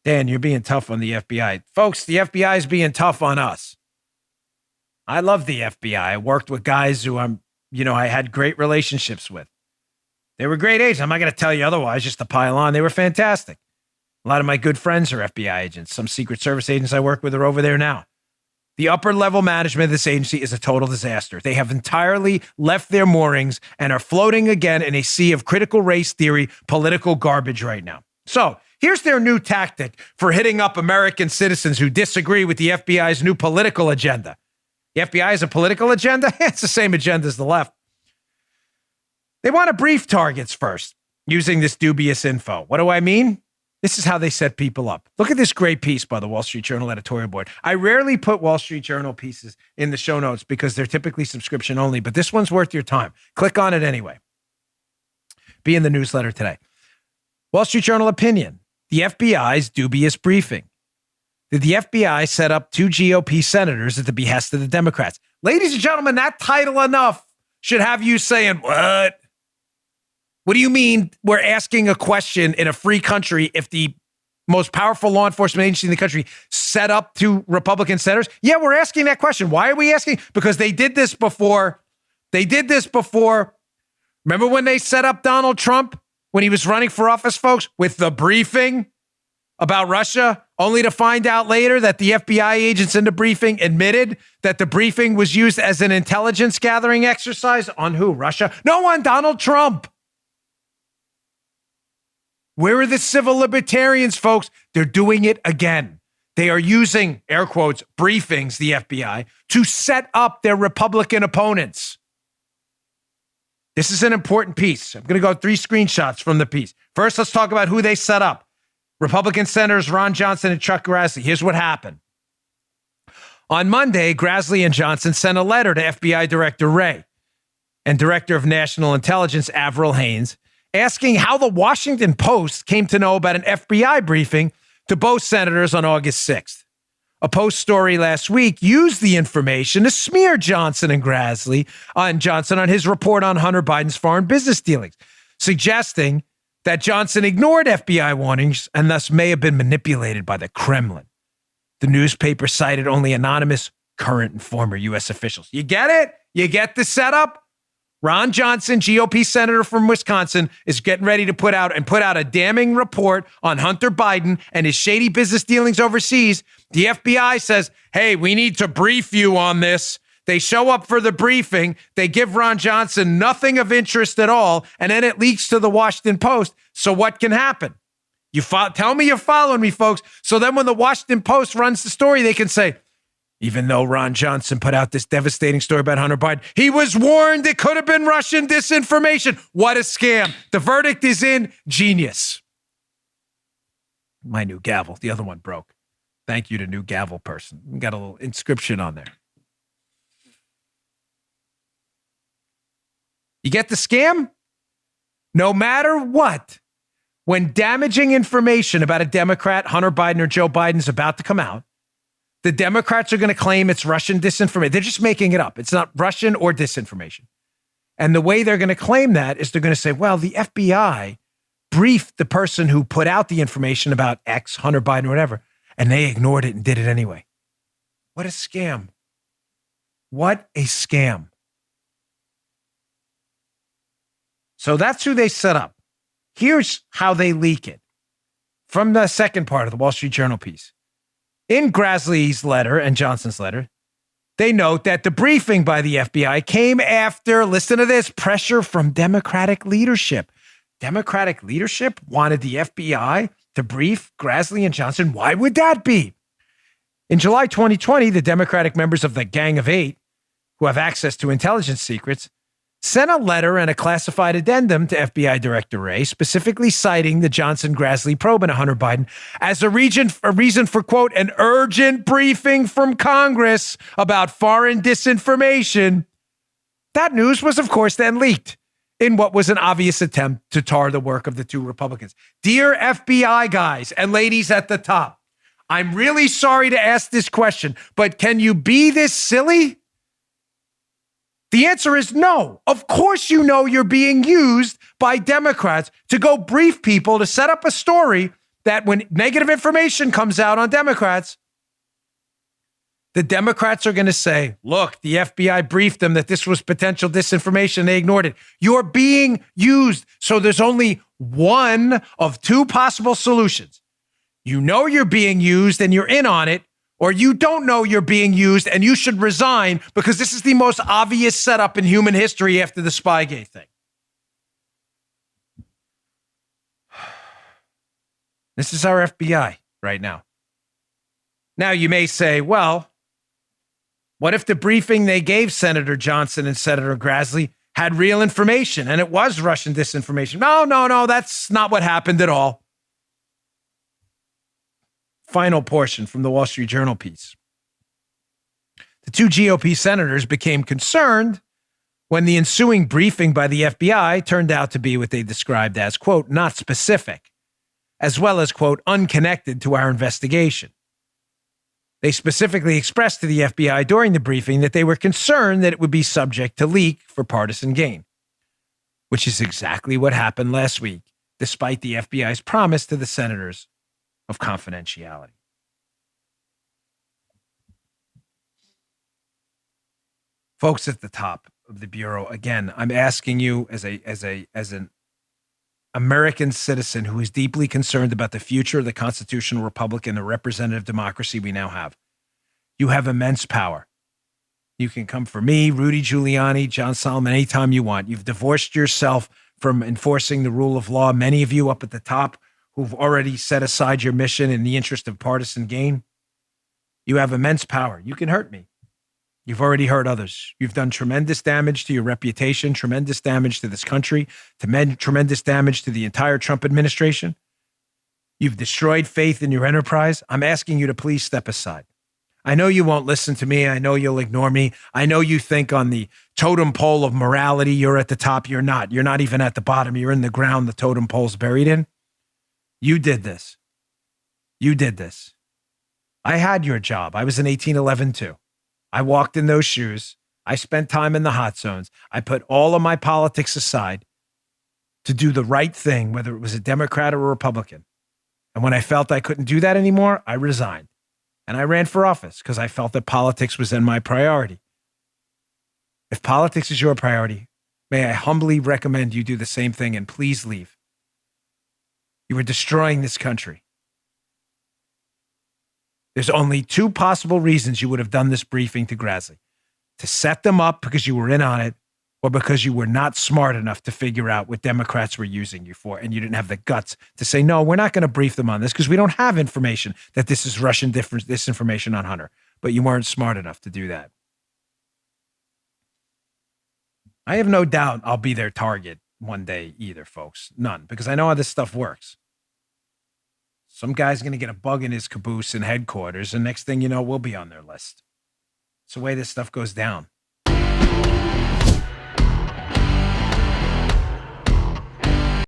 Dan, you're being tough on the FBI. Folks, the FBI is being tough on us. I love the FBI. I worked with guys who I had great relationships with. They were great agents. I'm not going to tell you otherwise, just to pile on. They were fantastic. A lot of my good friends are FBI agents. Some Secret Service agents I work with are over there now. The upper level management of this agency is a total disaster. They have entirely left their moorings and are floating again in a sea of critical race theory, political garbage right now. So here's their new tactic for hitting up American citizens who disagree with the FBI's new political agenda. The FBI has a political agenda? It's the same agenda as the left. They want to brief targets first using this dubious info. What do I mean? This is how they set people up. Look at this great piece by the Wall Street Journal editorial board. I rarely put Wall Street Journal pieces in the show notes because they're typically subscription only, but this one's worth your time. Click on it anyway. Be in the newsletter today. Wall Street Journal opinion. The FBI's dubious briefing. Did the FBI set up 2 GOP senators at the behest of the Democrats? Ladies and gentlemen, that title enough should have you saying, what? What do you mean we're asking a question in a free country if the most powerful law enforcement agency in the country set up 2 Republican senators? Yeah, we're asking that question. Why are we asking? Because they did this before. Remember when they set up Donald Trump when he was running for office, folks, with the briefing about Russia, only to find out later that the FBI agents in the briefing admitted that the briefing was used as an intelligence gathering exercise on who? Russia? No, on Donald Trump. Where are the civil libertarians, folks? They're doing it again. They are using, air quotes, briefings, the FBI, to set up their Republican opponents. This is an important piece. I'm going to go 3 screenshots from the piece. First, let's talk about who they set up. Republican Senators Ron Johnson and Chuck Grassley. Here's what happened. On Monday, Grassley and Johnson sent a letter to FBI Director Wray and Director of National Intelligence Avril Haines asking how the Washington Post came to know about an FBI briefing to both senators on August 6th. A Post story last week used the information to smear Johnson and Grassley on Johnson on his report on Hunter Biden's foreign business dealings, suggesting that Johnson ignored FBI warnings and thus may have been manipulated by the Kremlin. The newspaper cited only anonymous current and former U.S. officials. You get it? You get the setup? Ron Johnson, GOP senator from Wisconsin, is getting ready to put out a damning report on Hunter Biden and his shady business dealings overseas. The FBI says, hey, we need to brief you on this. They show up for the briefing. They give Ron Johnson nothing of interest at all, and then it leaks to the Washington Post. So what can happen? Tell me you're following me, folks. So then when the Washington Post runs the story, they can say, even though Ron Johnson put out this devastating story about Hunter Biden, he was warned it could have been Russian disinformation. What a scam. The verdict is in. Genius. My new gavel. The other one broke. Thank you to new gavel person. We got a little inscription on there. You get the scam? No matter what, when damaging information about a Democrat, Hunter Biden or Joe Biden is about to come out, the Democrats are going to claim it's Russian disinformation. They're just making it up. It's not Russian or disinformation. And the way they're going to claim that is they're going to say, well, the FBI briefed the person who put out the information about X, Hunter Biden, or whatever, and they ignored it and did it anyway. What a scam. What a scam. So that's who they set up. Here's how they leak it. From the second part of the Wall Street Journal piece. In Grassley's letter and Johnson's letter, they note that the briefing by the FBI came after, listen to this, pressure from Democratic leadership. Democratic leadership wanted the FBI to brief Grassley and Johnson. Why would that be? In July 2020, the Democratic members of the Gang of Eight, who have access to intelligence secrets, sent a letter and a classified addendum to FBI Director Wray, specifically citing the Johnson-Grassley probe into Hunter Biden as a reason for, quote, an urgent briefing from Congress about foreign disinformation. That news was, of course, then leaked in what was an obvious attempt to tar the work of the 2 Republicans. Dear FBI guys and ladies at the top, I'm really sorry to ask this question, but can you be this silly? The answer is no. Of course you know you're being used by Democrats to go brief people to set up a story that when negative information comes out on Democrats, the Democrats are going to say, look, the FBI briefed them that this was potential disinformation. They ignored it. You're being used. So there's only one of two possible solutions. You know you're being used and you're in on it, or you don't know you're being used and you should resign because this is the most obvious setup in human history after the Spygate thing. This is our FBI right now. Now you may say, well, what if the briefing they gave Senator Johnson and Senator Grassley had real information and it was Russian disinformation? No, that's not what happened at all. Final portion from the Wall Street Journal piece. The two GOP senators became concerned when the ensuing briefing by the FBI turned out to be what they described as, quote, not specific, as well as, quote, unconnected to our investigation. They specifically expressed to the FBI during the briefing that they were concerned that it would be subject to leak for partisan gain, which is exactly what happened last week, despite the FBI's promise to the senators of confidentiality. Folks at the top of the Bureau, again, I'm asking you as an American citizen who is deeply concerned about the future of the constitutional republic and the representative democracy we now have. You have immense power. You can come for me, Rudy Giuliani, John Solomon, anytime you want. You've divorced yourself from enforcing the rule of law. Many of you up at the top who've already set aside your mission in the interest of partisan gain. You have immense power. You can hurt me. You've already hurt others. You've done tremendous damage to your reputation, tremendous damage to this country, tremendous damage to the entire Trump administration. You've destroyed faith in your enterprise. I'm asking you to please step aside. I know you won't listen to me. I know you'll ignore me. I know you think on the totem pole of morality, you're at the top. You're not. You're not even at the bottom. You're in the ground the totem pole's buried in. You did this. You did this. I had your job. I was in 1811 too. I walked in those shoes. I spent time in the hot zones. I put all of my politics aside to do the right thing, whether it was a Democrat or a Republican. And when I felt I couldn't do that anymore, I resigned. And I ran for office because I felt that politics was then my priority. If politics is your priority, may I humbly recommend you do the same thing and please leave. You are destroying this country. There's only two possible reasons you would have done this briefing to Grassley: to set them up because you were in on it, or because you were not smart enough to figure out what Democrats were using you for, and you didn't have the guts to say, no, we're not going to brief them on this because we don't have information that this is Russian disinformation on Hunter. But you weren't smart enough to do that. I have no doubt I'll be their target one day either, folks. None, because I know how this stuff works. Some guy's going to get a bug in his caboose in headquarters, and next thing you know, we'll be on their list. It's the way this stuff goes down.